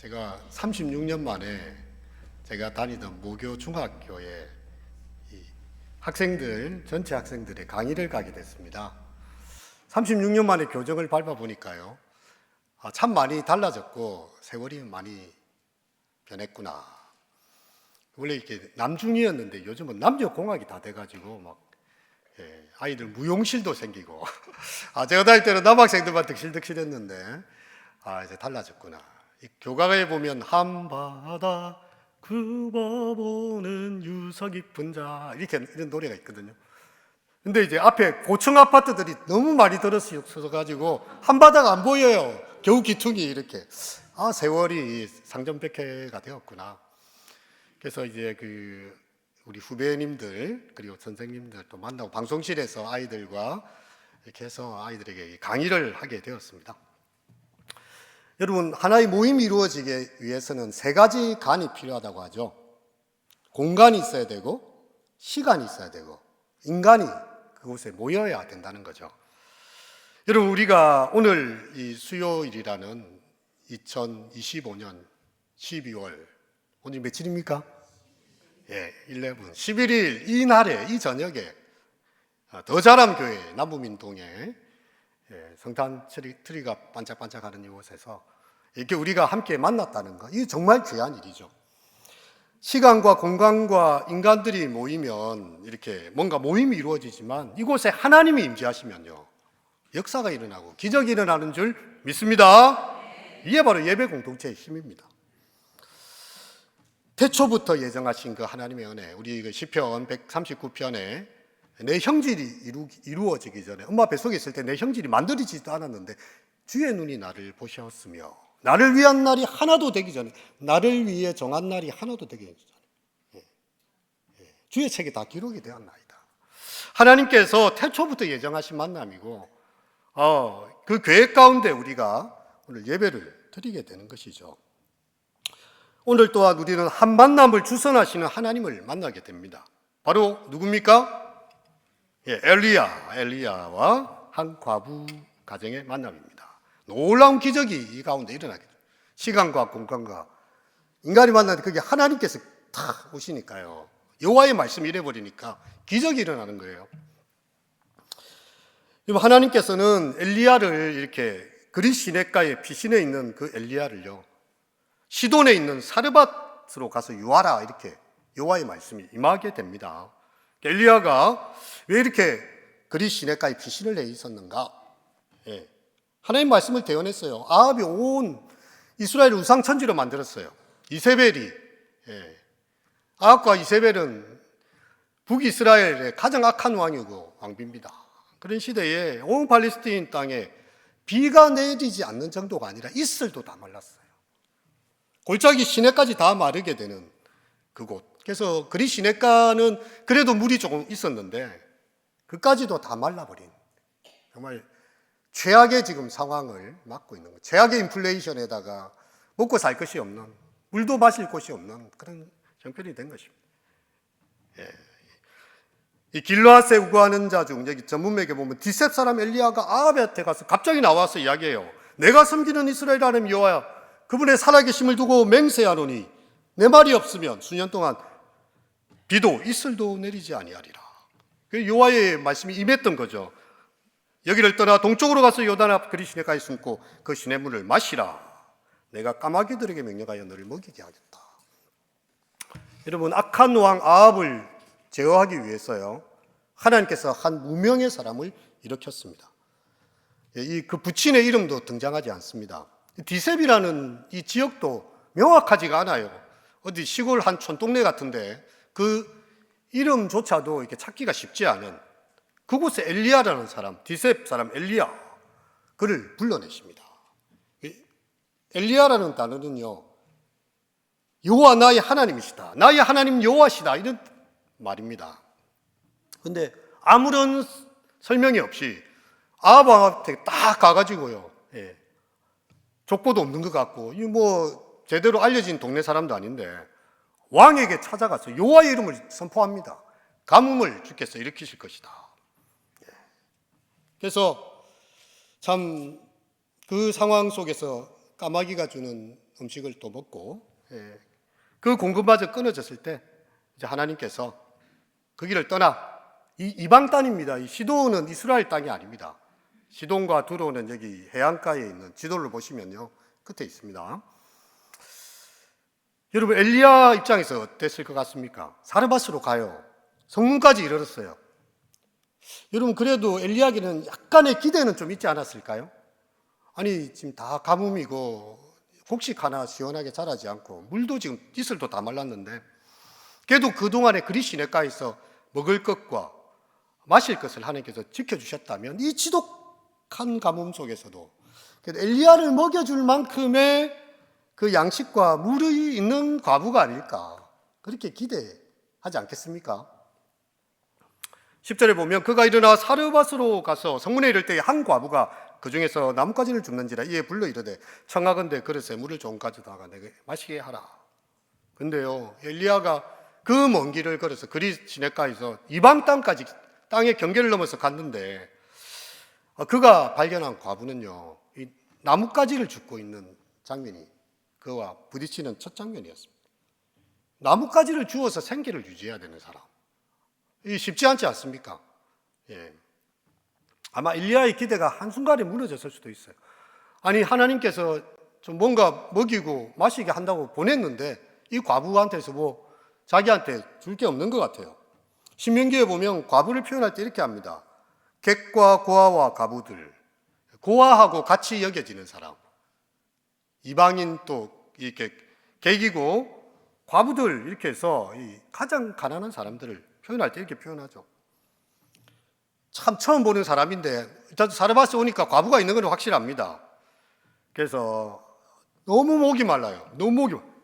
제가 36년 만에 제가 다니던 모교 중학교에 전체 학생들의 강의를 가게 됐습니다. 36년 만에 교정을 밟아보니까요, 참 많이 달라졌고 세월이 많이 변했구나. 원래 이렇게 남중이었는데 요즘은 남녀공학이 다 돼가지고 막 아이들 무용실도 생기고 제가 다닐 때는 남학생들만 득실득실했는데 이제 달라졌구나. 이 교과에 보면 한바다 굽어보는 유서 깊은 자 이런 노래가 있거든요. 근데 이제 앞에 고층 아파트들이 너무 많이 들어서 가지고 한바다가 안 보여요. 겨우 기퉁이 이렇게. 세월이 상전백해가 되었구나. 그래서 이제 우리 후배님들 그리고 선생님들 또 만나고 방송실에서 아이들과 이렇게 해서 아이들에게 강의를 하게 되었습니다. 여러분, 하나의 모임이 이루어지기 위해서는 세 가지 간이 필요하다고 하죠. 공간이 있어야 되고, 시간이 있어야 되고, 인간이 그곳에 모여야 된다는 거죠. 여러분, 우리가 오늘 이 수요일이라는 2025년 12월, 오늘 며칠입니까? 11일 이 날에, 이 저녁에 더 자람 교회 남부민동에 성탄 트리가 반짝반짝하는 이곳에서 이렇게 우리가 함께 만났다는 거, 이게 정말 귀한 일이죠. 시간과 공간과 인간들이 모이면 이렇게 뭔가 모임이 이루어지지만 이곳에 하나님이 임재하시면요, 역사가 일어나고 기적이 일어나는 줄 믿습니다. 이게 바로 예배 공동체의 힘입니다. 태초부터 예정하신 그 하나님의 은혜, 우리 시편 139편에 내 형질이 이루어지기 전에 엄마 뱃속에 있을 때 내 형질이 만들어지지도 않았는데 주의 눈이 나를 보셨으며 나를 위한 날이 하나도 되기 전에, 나를 위해 정한 날이 하나도 되기 전에 주의 책에 다 기록이 되었나이다. 하나님께서 태초부터 예정하신 만남이고 그 계획 가운데 우리가 오늘 예배를 드리게 되는 것이죠. 오늘 또한 우리는 한 만남을 주선하시는 하나님을 만나게 됩니다. 바로 누굽니까? 엘리야와 한 과부 가정의 만남입니다. 놀라운 기적이 이 가운데 일어나게 됩니다. 시간과 공간과 인간이 만나는데 그게 하나님께서 탁 오시니까요, 여호와의 말씀이 이래버리니까 기적이 일어나는 거예요. 하나님께서는 엘리야를 이렇게 그릿 시내가에 피신해 있는 그 엘리야를요, 시돈에 있는 사르밧으로 가서 유하라, 이렇게 여호와의 말씀이 임하게 됩니다. 엘리야가 왜 이렇게 그릿 시내가에 피신을 해 있었는가? 하나님 말씀을 대언했어요. 아합이 온 이스라엘을 우상천지로 만들었어요. 이세벨이. 아합과 이세벨은 북이스라엘의 가장 악한 왕비입니다. 그런 시대에 온 팔레스타인 땅에 비가 내리지 않는 정도가 아니라 이슬도 다 말랐어요. 골짜기 시내까지 다 마르게 되는 그곳. 그래서 그릿 시내가는 그래도 물이 조금 있었는데 그까지도 다 말라버린, 정말 최악의 지금 상황을 맞고 있는 거예요. 최악의 인플레이션에다가 먹고 살 것이 없는, 물도 마실 곳이 없는 그런 형편이 된 것입니다. 이 길르앗에 우거하는 자 중, 여기 전문맥에 보면 디셉 사람 엘리야가 아합한테 가서 갑자기 나와서 이야기해요. 내가 섬기는 이스라엘 하나님 여호와야, 그분의 살아계심을 두고 맹세하노니 내 말이 없으면 수년 동안 비도 이슬도 내리지 아니하리라. 여호와의 말씀이 임했던 거죠. 여기를 떠나 동쪽으로 가서 요단 앞 그릿 시내가에 숨고 그 시냇물을 마시라. 내가 까마귀들에게 명령하여 너를 먹이게 하겠다. 여러분, 악한 왕 아합을 제어하기 위해서요, 하나님께서 한 무명의 사람을 일으켰습니다. 그 부친의 이름도 등장하지 않습니다. 디셉이라는 이 지역도 명확하지가 않아요. 어디 시골 한 촌동네 같은데 그 이름조차도 이렇게 찾기가 쉽지 않은 그곳에 엘리야라는 사람, 디셉 사람 엘리야, 그를 불러내십니다. 엘리야라는 단어는요, 여호와 나의 하나님이시다, 나의 하나님 여호와시다, 이런 말입니다. 그런데 아무런 설명이 없이 아합한테 딱 가가지고요, 족보도 없는 것 같고, 제대로 알려진 동네 사람도 아닌데 왕에게 찾아가서 여호와의 이름을 선포합니다. 가뭄을 주께서 일으키실 것이다. 그래서 참 그 상황 속에서 까마귀가 주는 음식을 또 먹고, 그 공급마저 끊어졌을 때 이제 하나님께서 그 길을 떠나, 이 이방 땅입니다. 이 시돈은 이스라엘 땅이 아닙니다. 시돈과 두로는 여기 해안가에 있는 지도를 보시면요, 끝에 있습니다. 여러분, 엘리야 입장에서 어땠을 것 같습니까? 사르밧으로 가요. 성문까지 이르렀어요. 여러분, 그래도 엘리야에게는 약간의 기대는 좀 있지 않았을까요? 아니, 지금 다 가뭄이고 곡식 하나 시원하게 자라지 않고 물도 지금 이슬도 다 말랐는데, 그래도 그동안에 그리 시냇가에서 먹을 것과 마실 것을 하나님께서 지켜주셨다면 이 지독한 가뭄 속에서도 엘리야를 먹여줄 만큼의 그 양식과 물이 있는 과부가 아닐까, 그렇게 기대하지 않겠습니까? 10절에 보면 그가 일어나 사르밧으로 가서 성문에 이를 때에 한 과부가 그 중에서 나뭇가지를 줍는지라 이에 불러 이르되 청하건대 그릇에 물을 좀 가져다가 내게 마시게 하라. 근데요, 엘리야가 그 먼 길을 걸어서 그리 시냇가에서 이방 땅까지, 땅의 경계를 넘어서 갔는데, 그가 발견한 과부는요, 이 나뭇가지를 줍고 있는 장면이 그와 부딪히는 첫 장면이었습니다. 나뭇가지를 주어서 생계를 유지해야 되는 사람, 이 쉽지 않지 않습니까? 아마 엘리야의 기대가 한순간에 무너졌을 수도 있어요. 아니, 하나님께서 좀 뭔가 먹이고 마시게 한다고 보냈는데 이 과부한테서 뭐 자기한테 줄 게 없는 것 같아요. 신명기에 보면 과부를 표현할 때 이렇게 합니다. 객과 고아와 가부들, 고아하고 같이 여겨지는 사람, 이방인 또 이렇게 객이고 과부들, 이렇게 해서 이 가장 가난한 사람들을 표현할 때 이렇게 표현하죠. 참 처음 보는 사람인데 저도 사르밧에 오니까 과부가 있는 건 확실합니다. 그래서 너무 목이 말라요. 너무 목이 말라요.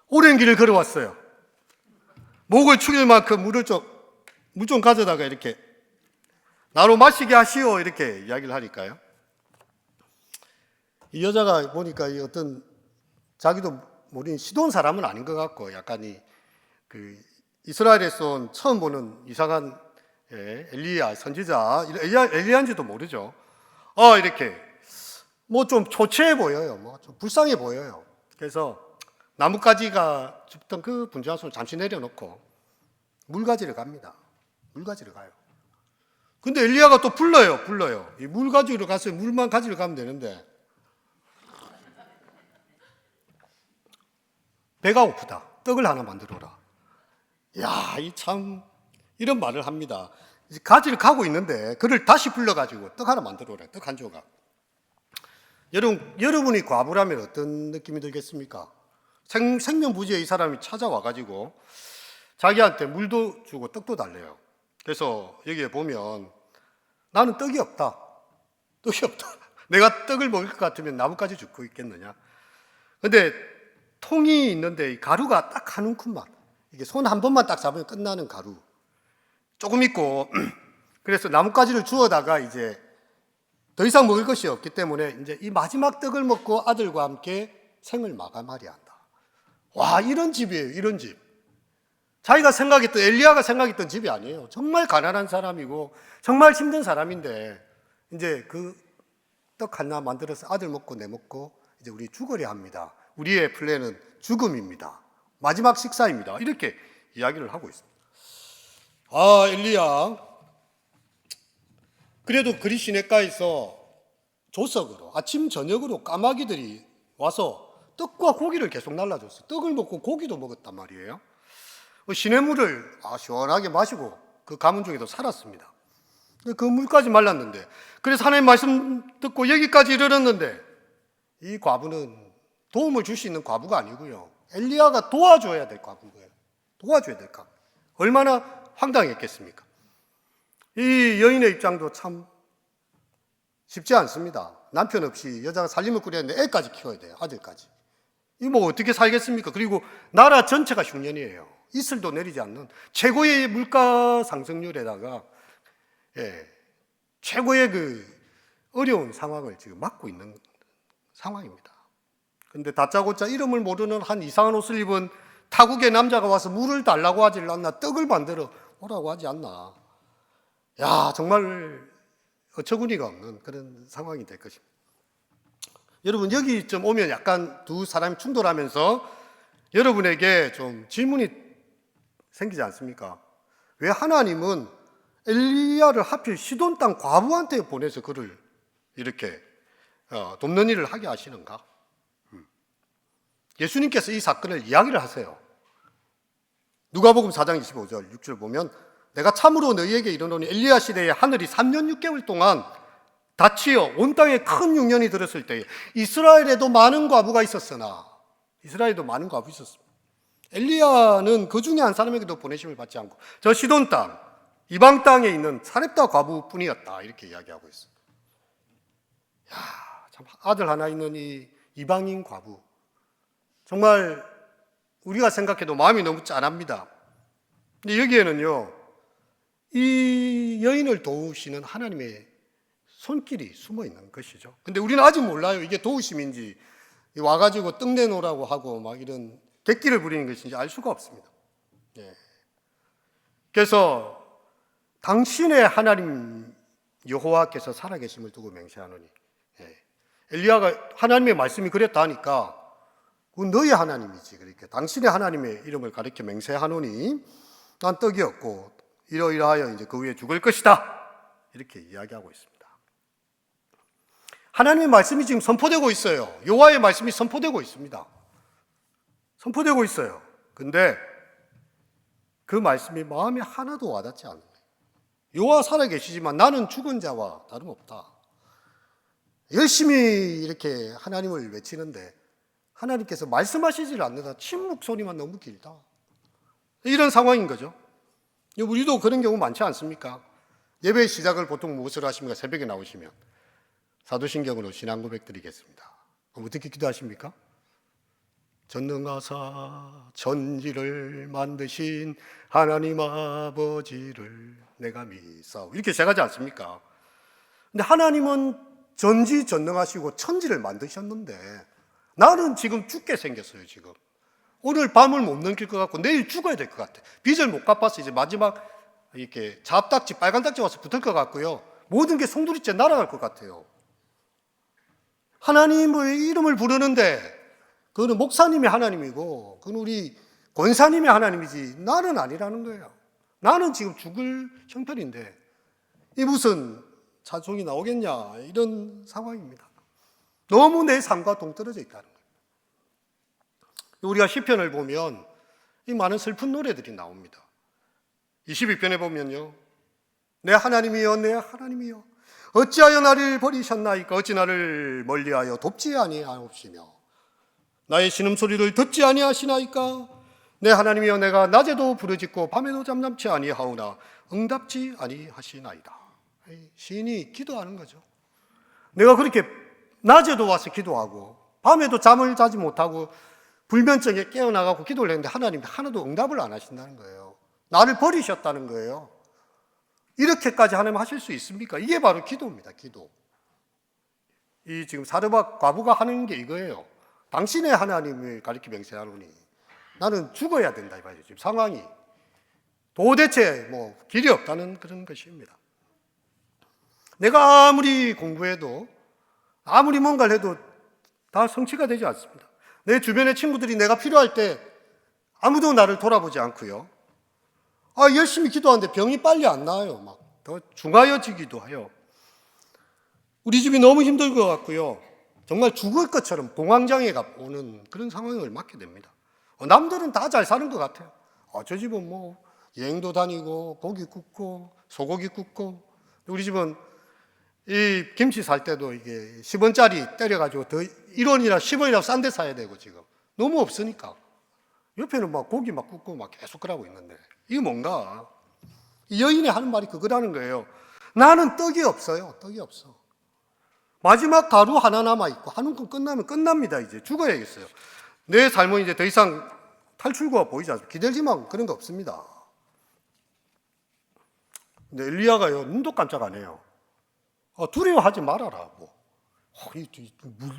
오랜 길을 걸어왔어요. 목을 축일 만큼 물 좀 가져다가 이렇게 나로 마시게 하시오, 이렇게 이야기를 하니까요. 이 여자가 보니까 이 어떤 자기도 모르는 시돈 사람은 아닌 것 같고, 약간 그 이스라엘에서 온 처음 보는 이상한 엘리야 선지자, 엘리야인지도 모르죠. 이렇게 뭐 좀 초췌해 보여요. 뭐 좀 불쌍해 보여요. 그래서 나뭇가지가 줍던 그 분주한 손을 잠시 내려놓고 물가지를 갑니다. 물가지를 가요. 근데 엘리야가 또 불러요. 이 물가지로 가서 물만 가지러 가면 되는데, 배가 고프다. 떡을 하나 만들어라. 야, 이 참 이런 말을 합니다. 가지를 가고 있는데 그를 다시 불러가지고 떡 하나 만들어라. 떡 한 조각. 여러분이 과부라면 어떤 느낌이 들겠습니까? 생명부지의 이 사람이 찾아와가지고 자기한테 물도 주고 떡도 달래요. 그래서 여기에 보면 나는 떡이 없다. 내가 떡을 먹을 것 같으면 나뭇가지 줍고 있겠느냐. 근데 통이 있는데 가루가 딱 한 움큼만, 이게 손 한 번만 딱 잡으면 끝나는 가루 조금 있고, 그래서 나뭇가지를 주워다가 이제 더 이상 먹을 것이 없기 때문에 이제 이 마지막 떡을 먹고 아들과 함께 생을 마감하려 한다. 와, 이런 집이에요. 이런 집. 자기가 생각했던, 엘리야가 생각했던 집이 아니에요. 정말 가난한 사람이고 정말 힘든 사람인데 이제 그 떡 하나 만들어서 아들 먹고 내 먹고 이제 우리 죽으려 합니다. 우리의 플랜은 죽음입니다. 마지막 식사입니다. 이렇게 이야기를 하고 있습니다. 엘리야, 그래도 그리 시냇가에서 조석으로 아침 저녁으로 까마귀들이 와서 떡과 고기를 계속 날라줬어요. 떡을 먹고 고기도 먹었단 말이에요. 시냇물을 시원하게 마시고 그 가뭄 중에도 살았습니다. 그 물까지 말랐는데, 그래서 하나님 말씀 듣고 여기까지 이르렀는데 이 과부는 도움을 줄 수 있는 과부가 아니고요, 엘리야가 도와줘야 될 과부인 거예요. 도와줘야 될 과부. 얼마나 황당했겠습니까? 이 여인의 입장도 참 쉽지 않습니다. 남편 없이 여자가 살림을 꾸렸는데 애까지 키워야 돼요. 아들까지. 이 뭐 어떻게 살겠습니까? 그리고 나라 전체가 흉년이에요. 이슬도 내리지 않는 최고의 물가 상승률에다가 최고의 그 어려운 상황을 지금 맞고 있는 상황입니다. 근데 다짜고짜 이름을 모르는 한 이상한 옷을 입은 타국의 남자가 와서 물을 달라고 하지 않나, 떡을 만들어 오라고 하지 않나. 야, 정말 어처구니가 없는 그런 상황이 될 것입니다. 여러분 여기 좀 오면 약간 두 사람이 충돌하면서 여러분에게 좀 질문이 생기지 않습니까? 왜 하나님은 엘리야를 하필 시돈 땅 과부한테 보내서 그를 이렇게 돕는 일을 하게 하시는가? 예수님께서 이 사건을 이야기를 하세요. 누가복음 4장 25절 6절 보면 내가 참으로 너희에게 이르노니 엘리야 시대에 하늘이 3년 6개월 동안 닫히어 온 땅에 큰 흉년이 들었을 때에 이스라엘에도 많은 과부가 있었으나 이스라엘에도 많은 과부 있었습니다. 엘리야는 그 중에 한 사람에게도 보내심을 받지 않고 저 시돈 땅 이방 땅에 있는 사렙다 과부뿐이었다 이렇게 이야기하고 있어요. 야, 참 아들 하나 있는 이 이방인 과부 정말 우리가 생각해도 마음이 너무 짠합니다. 근데 여기에는요 이 여인을 도우시는 하나님의 손길이 숨어 있는 것이죠. 근데 우리는 아직 몰라요. 이게 도우심인지 와가지고 떡 내놓으라고 하고 막 이런 객기를 부리는 것인지 알 수가 없습니다. 그래서 당신의 하나님 여호와께서 살아계심을 두고 맹세하노니 엘리야가 하나님의 말씀이 그랬다 하니까 그건 너희 하나님이지. 그러니까 당신의 하나님의 이름을 가리켜 맹세하노니 난 떡이 없고 이러이러하여 이제 그 위에 죽을 것이다. 이렇게 이야기하고 있습니다. 하나님의 말씀이 지금 선포되고 있어요. 여호와의 말씀이 선포되고 있습니다. 선포되고 있어요. 근데 그 말씀이 마음에 하나도 와닿지 않는 거예요. 여호와 살아계시지만 나는 죽은 자와 다름없다. 열심히 이렇게 하나님을 외치는데 하나님께서 말씀하시질 않는다. 침묵 소리만 너무 길다. 이런 상황인 거죠. 우리도 그런 경우 많지 않습니까? 예배 시작을 보통 무엇을 하십니까? 새벽에 나오시면 사도신경으로 신앙 고백 드리겠습니다. 그럼 어떻게 기도하십니까? 전능하사 천지를 만드신 하나님 아버지를 내가 믿사오. 이렇게 시작하지 않습니까? 근데 하나님은 전지전능하시고 천지를 만드셨는데 나는 지금 죽게 생겼어요. 지금 오늘 밤을 못 넘길 것 같고 내일 죽어야 될 것 같아. 빚을 못 갚아서 이제 마지막 이렇게 잡딱지 빨간 딱지 와서 붙을 것 같고요. 모든 게 송두리째 날아갈 것 같아요. 하나님의 이름을 부르는데 그거는 목사님이 하나님이고 그건 우리 권사님이 하나님이지 나는 아니라는 거예요. 나는 지금 죽을 형편인데 이 무슨 찬송이 나오겠냐 이런 상황입니다. 너무 내 삶과 동떨어져 있다는 거예요. 우리가 시편을 보면 이 많은 슬픈 노래들이 나옵니다. 22편에 보면요. 내 하나님이여 내 하나님이여 어찌하여 나를 버리셨나이까 어찌 나를 멀리하여 돕지 아니하옵시며 나의 신음소리를 듣지 아니하시나이까 내 하나님이여 내가 낮에도 부르짖고 밤에도 잠잠치 아니하오나 응답지 아니하시나이다. 시인이 기도하는 거죠. 내가 그렇게 낮에도 와서 기도하고 밤에도 잠을 자지 못하고 불면증에 깨어나가고 기도를 했는데 하나님이 하나도 응답을 안 하신다는 거예요. 나를 버리셨다는 거예요. 이렇게까지 하나님 하실 수 있습니까? 이게 바로 기도입니다. 기도. 이 지금 사르밧 과부가 하는 게 이거예요. 당신의 하나님을 가리켜 맹세하노니 나는 죽어야 된다 이거예요. 지금 상황이 도대체 뭐 길이 없다는 그런 것입니다. 내가 아무리 공부해도 아무리 뭔가를 해도 다 성취가 되지 않습니다. 내 주변의 친구들이 내가 필요할 때 아무도 나를 돌아보지 않고요. 열심히 기도하는데 병이 빨리 안 나아요. 막 더 중하여지기도 해요. 우리 집이 너무 힘들 것 같고요. 정말 죽을 것처럼 공황장애가 오는 그런 상황을 맞게 됩니다. 남들은 다 잘 사는 것 같아요. 저 집은 뭐 여행도 다니고 고기 굽고 소고기 굽고 우리 집은 이 김치 살 때도 이게 10원짜리 때려가지고 더 1원이나 10원이나 싼 데 사야 되고 지금 너무 없으니까 옆에는 막 고기 막 굽고 막 계속 그러고 있는데 이게 뭔가 이 여인이 하는 말이 그거라는 거예요. 나는 떡이 없어요. 떡이 없어. 마지막 가루 하나 남아있고 한 움큼 끝나면 끝납니다. 이제 죽어야겠어요. 내 삶은 이제 더 이상 탈출구가 보이지 않습니다. 기다리지만 그런 거 없습니다. 근데 엘리야가요 눈도 깜짝 안 해요. 두려워하지 말아라.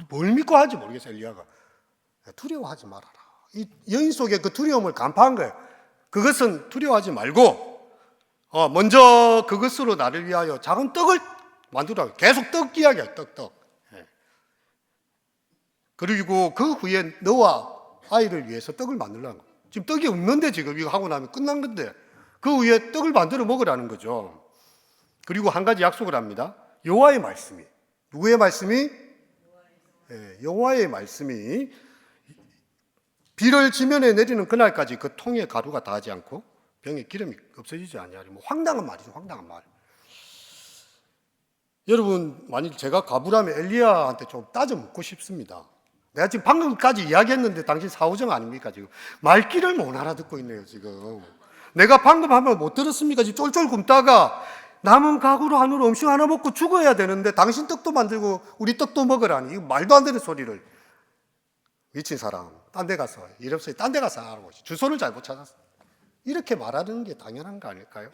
뭘 믿고 하는지 모르겠어요. 엘리야가 두려워하지 말아라. 이 여인 속에 그 두려움을 간파한 거예요. 그것은 두려워하지 말고 먼저 그것으로 나를 위하여 작은 떡을 만들어라. 계속 떡 이야기야. 떡. 그리고 그 후에 너와 아이를 위해서 떡을 만들라는 거예요. 지금 떡이 없는데 지금 이거 하고 나면 끝난 건데 그 후에 떡을 만들어 먹으라는 거죠. 그리고 한 가지 약속을 합니다. 여호와의 말씀이, 누구의 말씀이? 여호와의 말씀이 비를 지면에 내리는 그날까지 그 통에 가루가 닿지 않고 병에 기름이 없어지지 아니하리. 뭐 황당한 말이죠. 황당한 말. 여러분, 만일 제가 가부라면 엘리야한테 좀 따져 묻고 싶습니다. 내가 지금 방금까지 이야기했는데 당신 사오정 아닙니까? 지금 말귀를 못 알아듣고 있네요. 지금 내가 방금 한 말 못 들었습니까? 지금 쫄쫄 굶다가 남은 가구로 한우로 음식 하나 먹고 죽어야 되는데 당신 떡도 만들고 우리 떡도 먹으라니. 이거 말도 안 되는 소리를. 미친 사람, 딴 데 가서 일 없어요. 딴 데 가서 하라고. 주소를 잘못 찾았어. 이렇게 말하는 게 당연한 거 아닐까요?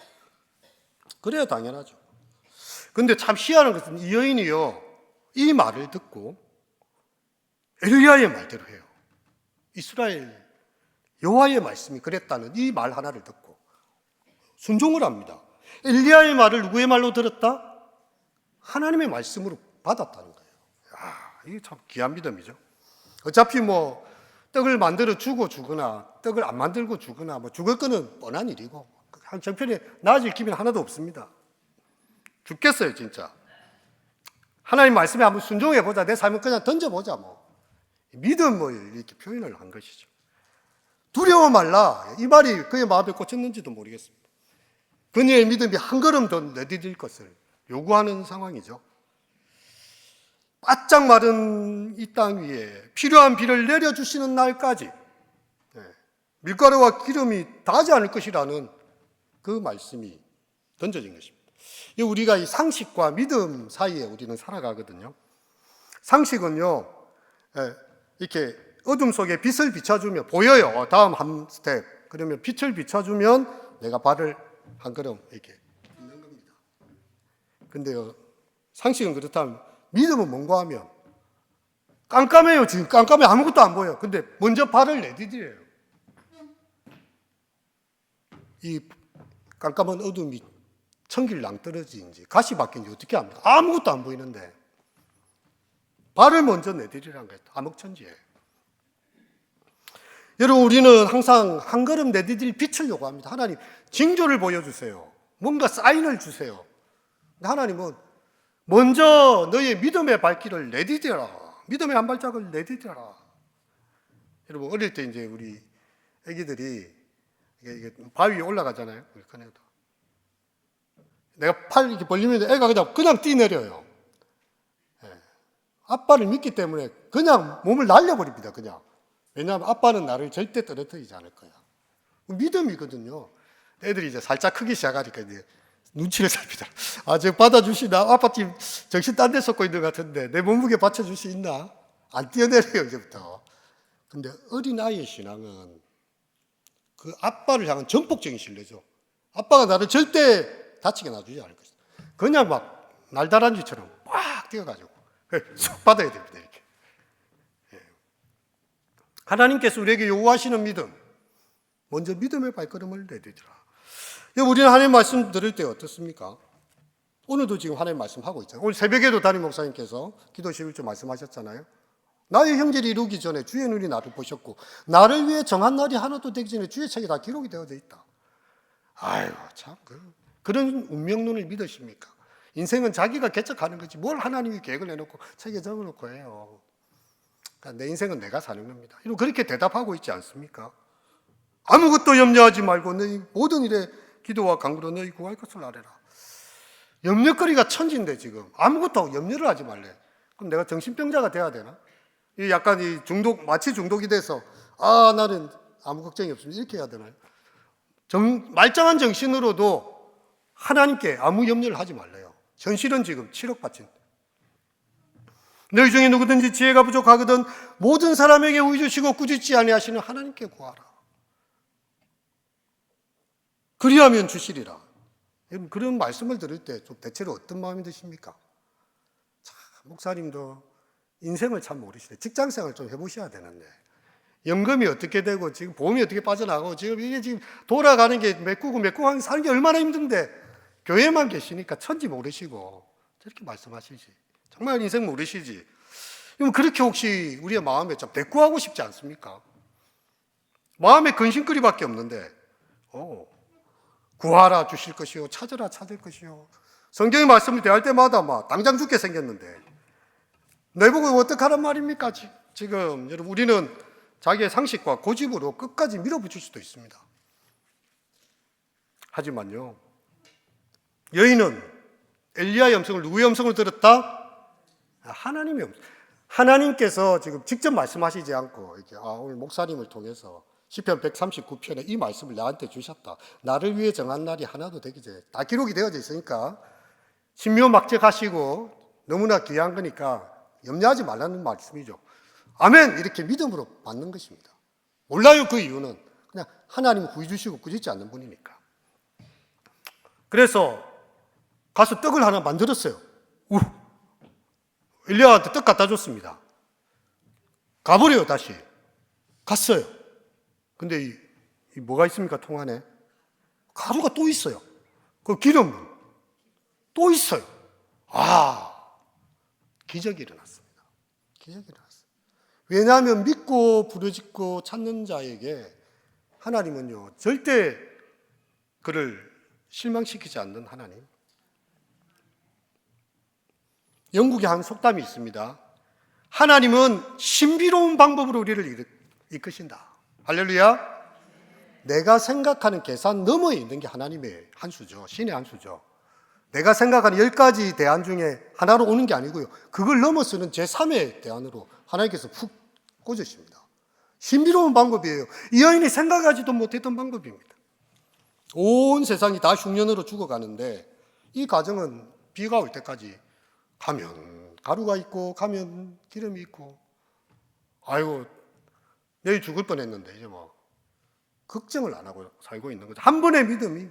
그래야 당연하죠. 근데 참 희한한 것은 이 여인이요, 이 말을 듣고 엘리야의 말대로 해요. 이스라엘 여호와의 말씀이 그랬다는 이 말 하나를 듣고 순종을 합니다. 엘리야의 말을 누구의 말로 들었다? 하나님의 말씀으로 받았다는 거예요. 이게 참 귀한 믿음이죠. 어차피 뭐 떡을 만들어 주고 주거나 떡을 안 만들고 주거나 뭐 죽을 거는 뻔한 일이고 정편에 나아질 기미는 하나도 없습니다. 죽겠어요 진짜. 하나님 말씀에 한번 순종해보자. 내 삶을 그냥 던져보자. 뭐 믿음을 이렇게 표현을 한 것이죠. 두려워 말라. 이 말이 그의 마음에 꽂혔는지도 모르겠습니다. 그녀의 믿음이 한 걸음 더 내디딜 것을 요구하는 상황이죠. 바짝 마른 이 땅 위에 필요한 비를 내려주시는 날까지 밀가루와 기름이 닿지 않을 것이라는 그 말씀이 던져진 것입니다. 우리가 이 상식과 믿음 사이에 우리는 살아가거든요. 상식은요, 이렇게 어둠 속에 빛을 비춰주면 보여요. 다음 한 스텝. 그러면 빛을 비춰주면 내가 발을 한 걸음 이렇게 딛는 겁니다. 근데요, 상식은 그렇다면 믿음은 뭔가 하면 깜깜해요. 지금 깜깜해. 아무것도 안 보여요. 근데 먼저 발을 내디뎌요. 이 깜깜한 어둠이 천길 낭떠러지인지 가시밭인지 어떻게 합니까? 아무것도 안 보이는데 발을 먼저 내디디라는 거예요. 암흑천지에. 여러분, 우리는 항상 한 걸음 내디딜 빛을 요구합니다. 하나님, 징조를 보여주세요. 뭔가 사인을 주세요. 하나님은 먼저 너의 믿음의 발길을 내디뎌라. 믿음의 한 발짝을 내디뎌라. 여러분, 어릴 때 이제 우리 애기들이 이게 바위 위에 올라가잖아요. 우리 큰애도. 내가 팔 이렇게 벌리면 애가 그냥 뛰내려요. 아빠를 믿기 때문에 그냥 몸을 날려버립니다. 그냥. 왜냐하면 아빠는 나를 절대 떨어뜨리지 않을 거야. 믿음이거든요. 애들이 이제 살짝 크기 시작하니까 이제 눈치를 찹니다. 저 받아주시나? 아빠 지금 정신 딴 데 쏟고 있는 것 같은데 내 몸무게 받쳐줄 수 있나? 안 뛰어내려요, 이제부터. 근데 어린아이의 신앙은 그 아빠를 향한 전폭적인 신뢰죠. 아빠가 나를 절대 다치게 놔주지 않을 것이다. 그냥 막 날다람쥐처럼 막 뛰어가지고 쏙 받아야 됩니다. 이렇게. 하나님께서 우리에게 요구하시는 믿음, 먼저 믿음의 발걸음을 내디디라. 우리는 하나님 말씀 들을 때 어떻습니까? 오늘도 지금 하나님 말씀하고 있잖아요. 오늘 새벽에도 담임 목사님께서 기도 11조 말씀하셨잖아요. 나의 형제를 이루기 전에 주의 눈이 나를 보셨고 나를 위해 정한 날이 하나도 되기 전에 주의 책에 다 기록이 되어져 있다. 아이고 참 그런 운명론을 믿으십니까? 인생은 자기가 개척하는 거지 뭘 하나님이 계획을 내놓고 책에 적어놓고 해요. 그러니까 내 인생은 내가 사는 겁니다. 이런 그렇게 대답하고 있지 않습니까? 아무것도 염려하지 말고 너희 모든 일에 기도와 간구로 너희 구할 것을 아뢰라. 염려거리가 천지인데 지금 아무것도 염려를 하지 말래. 그럼 내가 정신병자가 돼야 되나? 약간 이 중독, 마치 중독이 돼서 나는 아무 걱정이 없습니다. 이렇게 해야 되나요? 말짱한 정신으로도 하나님께 아무 염려를 하지 말래요. 현실은 지금 7억 바친. 너희 중에 누구든지 지혜가 부족하거든 모든 사람에게 우유 주시고 꾸짖지 아니하시는 하나님께 구하라. 그리하면 주시리라. 여러분 그런 말씀을 들을 때 좀 대체로 어떤 마음이 드십니까? 참, 목사님도 인생을 참 모르시네. 직장생활 좀 해보셔야 되는데 연금이 어떻게 되고 지금 보험이 어떻게 빠져나가고 지금 이게 지금 돌아가는 게 메꾸고 사는 게 얼마나 힘든데 교회만 계시니까 천지 모르시고 저렇게 말씀하시지. 정말 인생 모르시지. 그럼 그렇게 혹시 우리의 마음에 좀 대꾸하고 싶지 않습니까? 마음에 근심거리밖에 없는데 구하라 주실 것이요 찾으라 찾을 것이요. 성경의 말씀을 대할 때마다 막 당장 죽게 생겼는데 내보고 어떡하란 말입니까? 지금 여러분 우리는 자기의 상식과 고집으로 끝까지 밀어붙일 수도 있습니다. 하지만요, 여인은 엘리야의 음성을 누구의 음성을 들었다? 하나님의 음성. 하나님께서 지금 직접 말씀하시지 않고 이렇게 오늘 목사님을 통해서 시편 139편에 이 말씀을 나한테 주셨다. 나를 위해 정한 날이 하나도 되기 전에 다 기록이 되어져 있으니까 신묘막적하시고 너무나 귀한 거니까 염려하지 말라는 말씀이죠. 아멘! 이렇게 믿음으로 받는 것입니다. 몰라요, 그 이유는. 그냥 하나님 구해 주시고 꾸짖지 않는 분이니까. 그래서 가서 떡을 하나 만들었어요. 엘리야한테 떡 갖다 줬습니다. 가버려요, 다시. 갔어요. 근데 이 뭐가 있습니까, 통 안에? 가루가 또 있어요. 그 기름은 또 있어요. 기적이 일어났습니다. 기적이 일어났어요. 왜냐하면 믿고 부르짖고 찾는 자에게 하나님은요, 절대 그를 실망시키지 않는 하나님. 영국에 한 속담이 있습니다. 하나님은 신비로운 방법으로 우리를 이끄신다. 할렐루야. 내가 생각하는 계산 너머에 있는 게 하나님의 한 수죠. 신의 한 수죠. 내가 생각하는 10가지 대안 중에 하나로 오는 게 아니고요. 그걸 넘어서는 제3의 대안으로 하나님께서 푹 꽂으십니다. 신비로운 방법이에요. 이 여인이 생각하지도 못했던 방법입니다. 온 세상이 다 흉년으로 죽어가는데 이 가정은 비가 올 때까지 가면 가루가 있고 가면 기름이 있고 아이고 내일 죽을 뻔했는데 이제 뭐 걱정을 안 하고 살고 있는 거죠. 한 번의 믿음이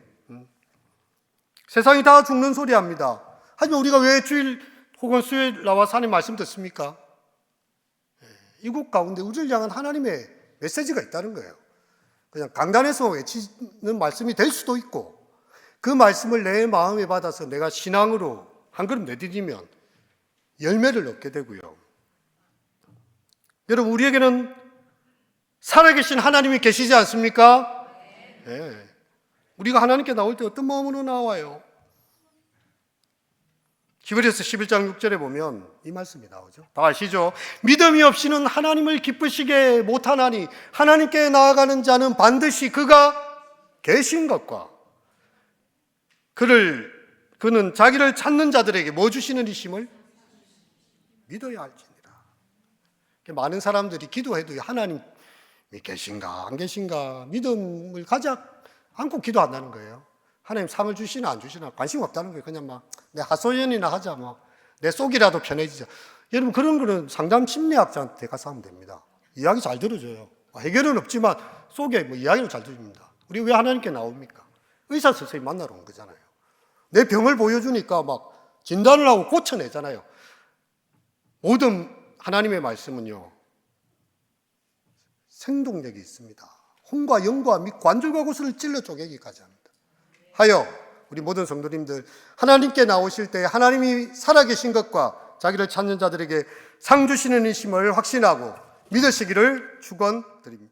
세상이 다 죽는 소리 합니다. 하지만 우리가 왜 주일 혹은 수요일 나와서 하나님 말씀 듣습니까? 이곳 가운데 우리를 향한 하나님의 메시지가 있다는 거예요. 그냥 강단에서 외치는 말씀이 될 수도 있고 그 말씀을 내 마음에 받아서 내가 신앙으로 한 걸음 내디디면 열매를 얻게 되고요. 여러분 우리에게는 살아계신 하나님이 계시지 않습니까? 네. 우리가 하나님께 나올 때 어떤 마음으로 나와요? 히브리서 11장 6절에 보면 이 말씀이 나오죠. 다 아시죠? 믿음이 없이는 하나님을 기쁘시게 못하나니 하나님께 나아가는 자는 반드시 그가 계신 것과 그는 자기를 찾는 자들에게 뭐 주시는 이심을 믿어야 할지니라. 많은 사람들이 기도해도 하나님이 계신가 안 계신가 믿음을 가지 않고 기도한다는 거예요. 하나님 상을 주시나 안 주시나 관심 없다는 거예요. 그냥 막 내 하소연이나 하자, 내 속이라도 편해지자. 여러분 그런 거는 상담 심리학자한테 가서 하면 됩니다. 이야기 잘 들어줘요. 해결은 없지만 속에 이야기를 잘 들어줍니다. 우리 왜 하나님께 나옵니까? 의사 선생님 만나러 온 거잖아요. 내 병을 보여주니까 막 진단을 하고 고쳐내잖아요. 모든 하나님의 말씀은요 생동력이 있습니다. 혼과 영과 및 관절과 구슬을 찔러 쪼개기까지 합니다. 하여 우리 모든 성도님들 하나님께 나오실 때 하나님이 살아계신 것과 자기를 찾는 자들에게 상 주시는 이심을 확신하고 믿으시기를 축원드립니다.